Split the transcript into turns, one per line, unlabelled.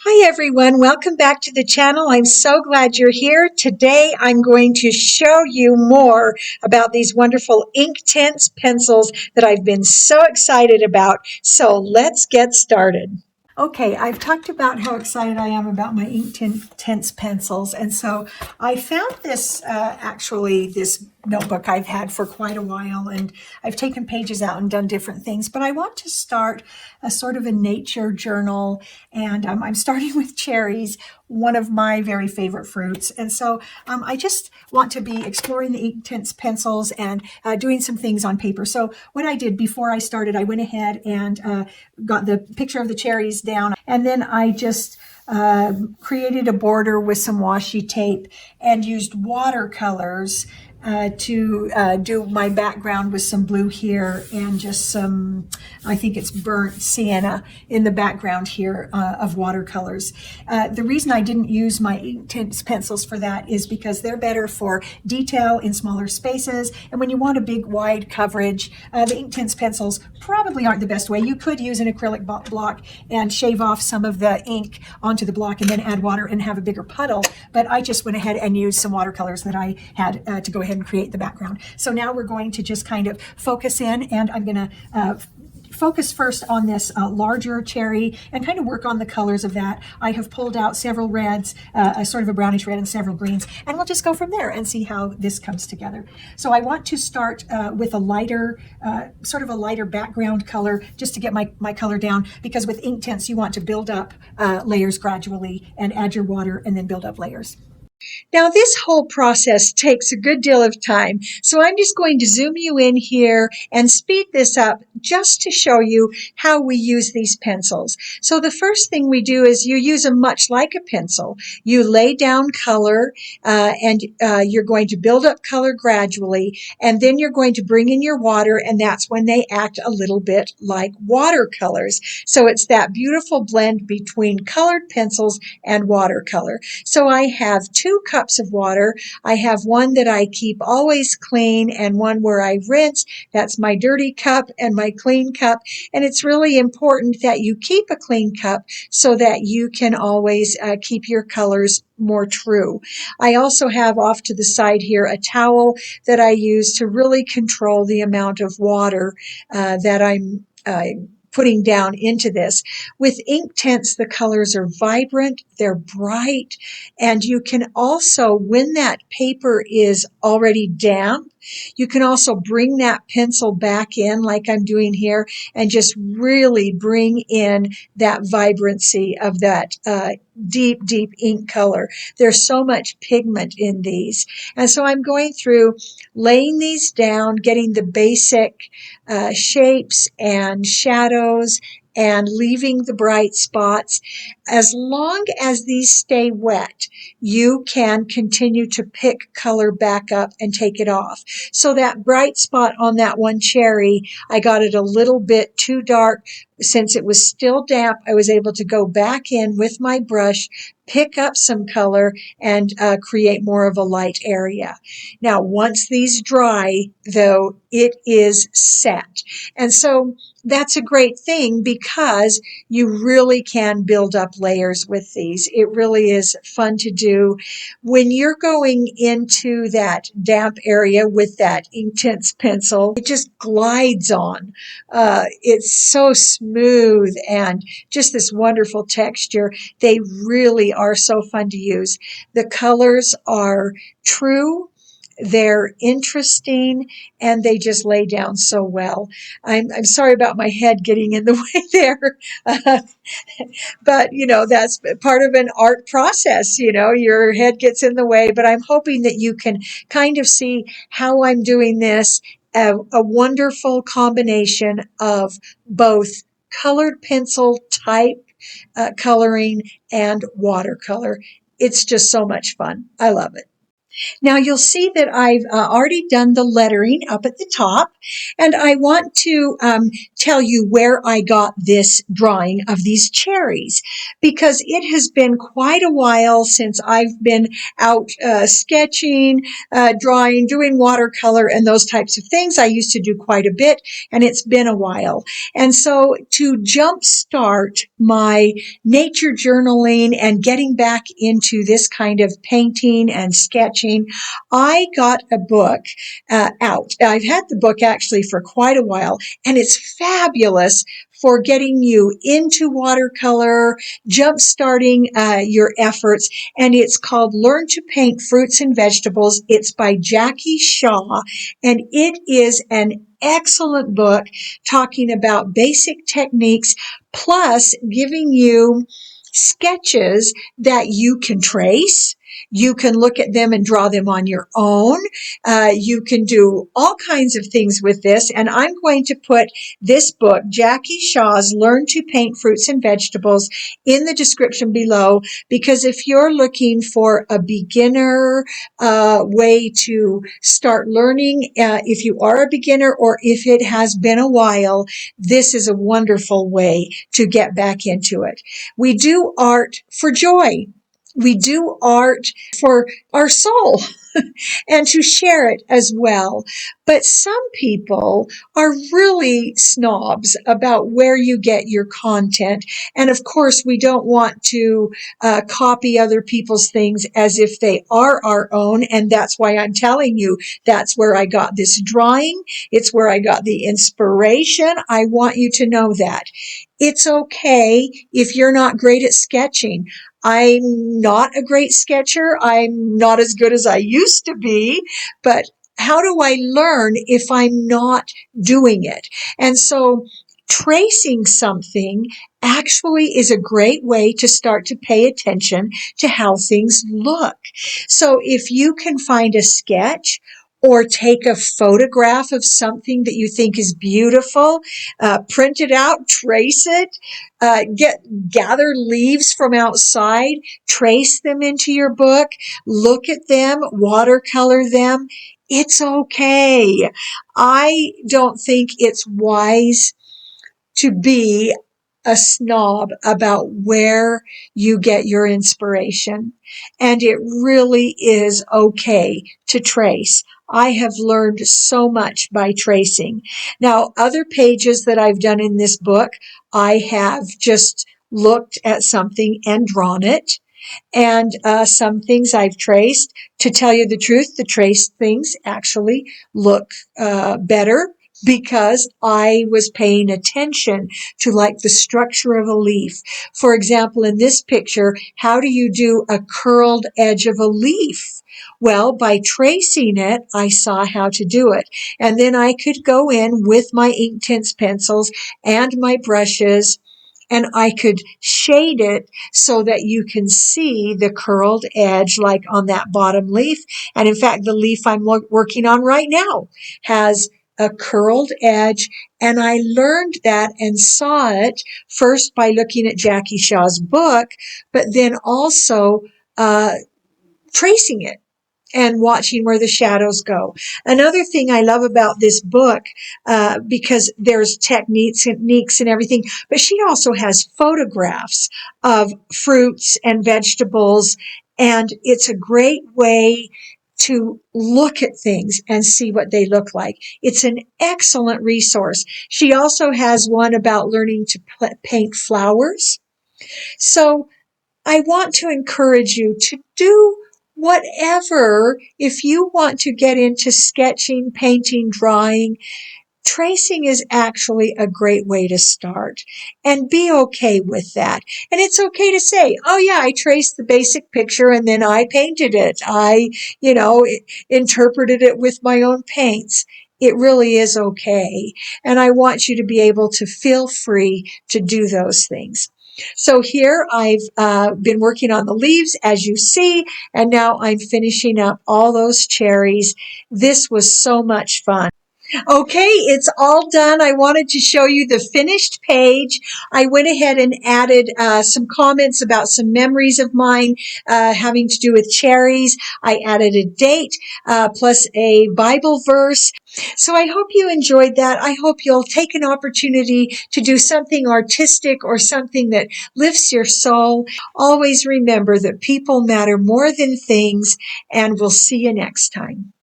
Hi everyone, welcome back to the channel. I'm so glad you're here. Today I'm going to show you more about these wonderful Inktense pencils that I've been so excited about. So let's get started. Okay, I've talked about how excited I am about my Inktense pencils, and so I found this this notebook I've had for quite a while, and I've taken pages out and done different things, but I want to start a sort of a nature journal, and I'm starting with cherries, one of my very favorite fruits, and so I just want to be exploring the Inktense pencils and doing some things on paper. So what I did before I started, I went ahead and got the picture of the cherries down, and then I just created a border with some washi tape and used watercolors to do my background with some blue here and just some, I think it's burnt sienna in the background here of watercolors. The reason I didn't use my Inktense pencils for that is because they're better for detail in smaller spaces, and when you want a big wide coverage, the Inktense pencils probably aren't the best way. You could use an acrylic block and shave off some of the ink onto the block and then add water and have a bigger puddle, but I just went ahead and used some watercolors that I had to go ahead and create the background. So now we're going to just kind of focus in, and I'm going to focus first on this larger cherry and kind of work on the colors of that. I have pulled out several reds, a sort of a brownish red and several greens, and we'll just go from there and see how this comes together. So I want to start with a lighter, sort of a lighter background color just to get my color down, because with Inktense you want to build up layers gradually and add your water and then build up layers. Now, this whole process takes a good deal of time, so I'm just going to zoom you in here and speed this up just to show you how we use these pencils. So the first thing we do is you use them much like a pencil. You lay down color and you're going to build up color gradually, and then you're going to bring in your water, and that's when they act a little bit like watercolors. So it's that beautiful blend between colored pencils and watercolor. So I have 2 cups of water. I have one that I keep always clean and one where I rinse. That's my dirty cup and my clean cup. And it's really important that you keep a clean cup so that you can always keep your colors more true. I also have off to the side here a towel that I use to really control the amount of water that I'm putting down into this. With Inktense, the colors are vibrant, they're bright, and you can also, when that paper is already damp, you can also bring that pencil back in like I'm doing here and just really bring in that vibrancy of that deep, deep ink color. There's so much pigment in these. And so I'm going through laying these down, getting the basic shapes and shadows and leaving the bright spots. As long as these stay wet, you can continue to pick color back up and take it off. So that bright spot on that one cherry, I got it a little bit too dark. Since it was still damp, I was able to go back in with my brush, pick up some color, and create more of a light area. Now, once these dry, though, it is set. And so that's a great thing because you really can build up layers with these. It really is fun to do. When you're going into that damp area with that Inktense pencil, it just glides on. It's so smooth and just this wonderful texture. They really are so fun to use. The colors are true. They're interesting, and they just lay down so well. I'm sorry about my head getting in the way there, but that's part of an art process. Your head gets in the way, but I'm hoping that you can kind of see how I'm doing this. A wonderful combination of both colored pencil type coloring and watercolor. It's just so much fun. I love it. Now you'll see that I've already done the lettering up at the top, and I want to tell you where I got this drawing of these cherries, because it has been quite a while since I've been out sketching, drawing, doing watercolor and those types of things. I used to do quite a bit, and it's been a while. And so to jumpstart my nature journaling and getting back into this kind of painting and sketching, I got a book out. I've had the book actually for quite a while, and it's fabulous for getting you into watercolor, jump-starting your efforts, and it's called Learn to Paint Fruits and Vegetables. It's by Jackie Shaw, and it is an excellent book talking about basic techniques, plus giving you sketches that you can trace. You can look at them and draw them on your own. You can do all kinds of things with this. And I'm going to put this book, Jackie Shaw's Learn to Paint Fruits and Vegetables, in the description below, because if you're looking for a beginner way to start learning, if you are a beginner or if it has been a while, this is a wonderful way to get back into it. We do art for joy. We do art for our soul and to share it as well. But some people are really snobs about where you get your content. And of course, we don't want to copy other people's things as if they are our own. And that's why I'm telling you, that's where I got this drawing. It's where I got the inspiration. I want you to know that. It's okay if you're not great at sketching. I'm not a great sketcher. I'm not as good as I used to be, but how do I learn if I'm not doing it? And so tracing something actually is a great way to start to pay attention to how things look. So if you can find a sketch or take a photograph of something that you think is beautiful, print it out, trace it, gather leaves from outside, trace them into your book, look at them, watercolor them. It's okay. I don't think it's wise to be a snob about where you get your inspiration. And it really is okay to trace. I have learned so much by tracing. Now, other pages that I've done in this book, I have just looked at something and drawn it. And some things I've traced. To tell you the truth, the traced things actually look better because I was paying attention to like the structure of a leaf. For example, in this picture, how do you do a curled edge of a leaf? Well, by tracing it, I saw how to do it. And then I could go in with my Inktense pencils and my brushes, and I could shade it so that you can see the curled edge like on that bottom leaf. And in fact, the leaf I'm working on right now has a curled edge, and I learned that and saw it first by looking at Jackie Shaw's book, but then also tracing it and watching where the shadows go. Another thing I love about this book, because there's techniques and everything, but she also has photographs of fruits and vegetables, and it's a great way to look at things and see what they look like. It's an excellent resource. She also has one about learning to paint flowers. So I want to encourage you to do whatever. If you want to get into sketching, painting, drawing, tracing is actually a great way to start, and be okay with that. And it's okay to say, oh yeah, I traced the basic picture and then I painted it. I, interpreted it with my own paints. It really is okay. And I want you to be able to feel free to do those things. So here I've been working on the leaves, as you see, and now I'm finishing up all those cherries. This was so much fun. Okay, it's all done. I wanted to show you the finished page. I went ahead and added some comments about some memories of mine having to do with cherries. I added a date plus a Bible verse. So I hope you enjoyed that. I hope you'll take an opportunity to do something artistic or something that lifts your soul. Always remember that people matter more than things, and we'll see you next time.